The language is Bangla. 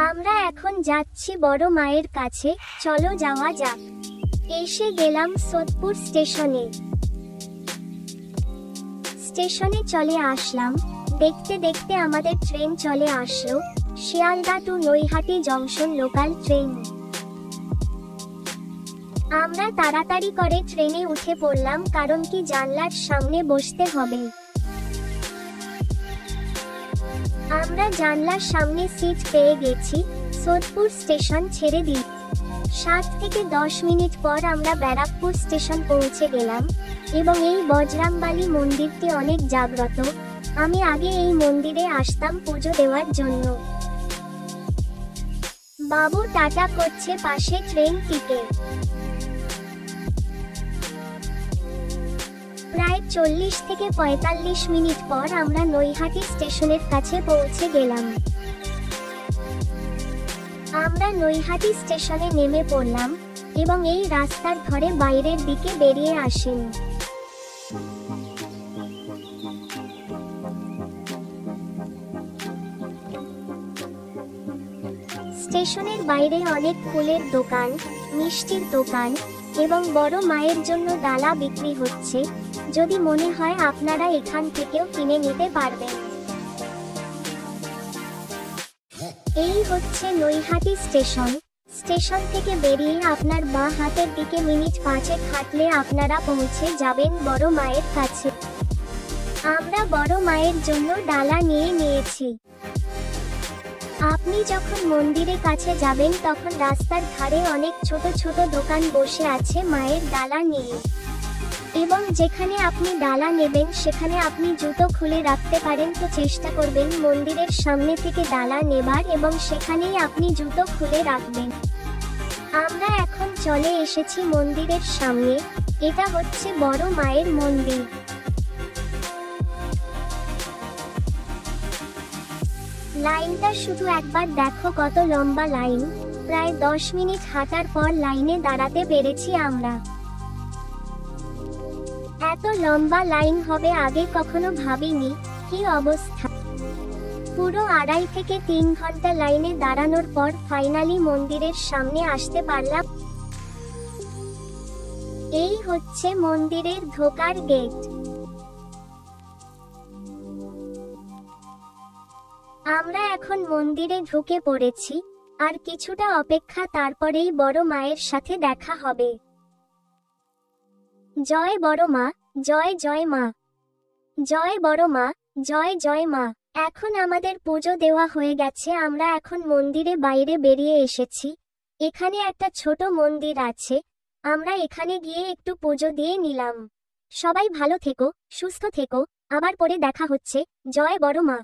আমরা এখন যাচ্ছি বড় মায়ের কাছে, চলো যাওয়া যাক। এসে গেলাম সোদপুর স্টেশনে। স্টেশনে চলে আসলাম। দেখতে দেখতে আমাদের ট্রেন চলে আসলো, Sealdah to Naihati junction local train. আমরা তাড়াতাড়ি করে ট্রেনে উঠে পড়লাম, কারণ কি জানলার সামনে বসতে হবে। আমরা জানলার সামনে সিট পেয়ে গেছি। সোদপুর স্টেশন ছেড়ে দিই। 7 থেকে 10 মিনিট পর আমরা ব্যারাকপুর স্টেশন পৌঁছে গেলাম এবং এই বজরাংবালী মন্দিরটি অনেক জাগ্রত। আমি আগে এই মন্দিরে আসতাম পুজো দেওয়ার জন্য। বাবু টাটা করছে পাশে ট্রেন টিকে। প্রায় 40 থেকে 45 মিনিট পর আমরা নৈহাটি স্টেশনের কাছে পৌঁছে গেলাম। আমরা নৈহাটি স্টেশনে নেমে পড়লাম এবং এই রাস্তার ধরে বাইরের দিকে বেরিয়ে আসেন। স্টেশনের বাইরে অনেক ফুলের দোকান, মিষ্টির দোকান এবং বড় মায়ের জন্য ডালা বিক্রি হচ্ছে। যদি মনে হয় আপনারা এখান থেকেও কিনে নিতে পারবেন। এই হচ্ছে নৈহাটি স্টেশন। স্টেশন থেকে বেরিয়ে আপনার বাঁ হাতের দিকে মিনিট 5 হাঁটলে আপনারা পৌঁছে যাবেন বড় মায়ের কাছে। আমরা বড় মায়ের জন্য ডালা নিয়ে নিয়েছি। আপনি যখন মন্দিরের কাছে যাবেন তখন রাস্তার ধারে অনেক ছোট ছোট দোকান বসে আছে মায়ের ডালা নিয়ে, এবং যেখানে আপনি ডালা নেবেন সেখানে আপনি জুতো খুলে রাখতে পারেন। তো চেষ্টা করবেন মন্দিরের সামনে থেকে ডালা নেবার এবং সেখানেই আপনি জুতো খুলে রাখবেন। আমরা এখন চলে এসেছি মন্দিরের সামনে। এটা হচ্ছে বড় মায়ের মন্দির। লাইনটা শুধু একবার দেখো, কত লম্বা লাইন। প্রায় 10 মিনিট হাঁটার পর লাইনে দাঁড়াতে পেরেছি আমরা। এত লম্বা লাইন হবে আগে কখনো ভাবিনি। কি অবস্থা! পুরো 2.5 থেকে 3 ঘন্টা লাইনে দাঁড়ানোর পর ফাইনালি মন্দিরের সামনে আসতে পারলাম। এই হচ্ছে মন্দিরের ঢোকার গেট। আমরা এখন মন্দিরে ঢুকে পড়েছি। আর কিছুটা অপেক্ষা, তারপরেই বড় মায়ের সাথে দেখা হবে। জয় বড় মা, জয় জয় মা, জয় বড় মা, জয় জয় মা। এখন আমাদের পুজো দেওয়া হয়ে গেছে। আমরা এখন মন্দিরে বাইরে বেরিয়ে এসেছি। এখানে একটা ছোট মন্দির আছে, আমরা এখানে গিয়ে একটু পুজো দিয়ে নিলাম। সবাই ভালো থেকো, সুস্থ থেকো, আবার পরে দেখা হচ্ছে। জয় বড় মা।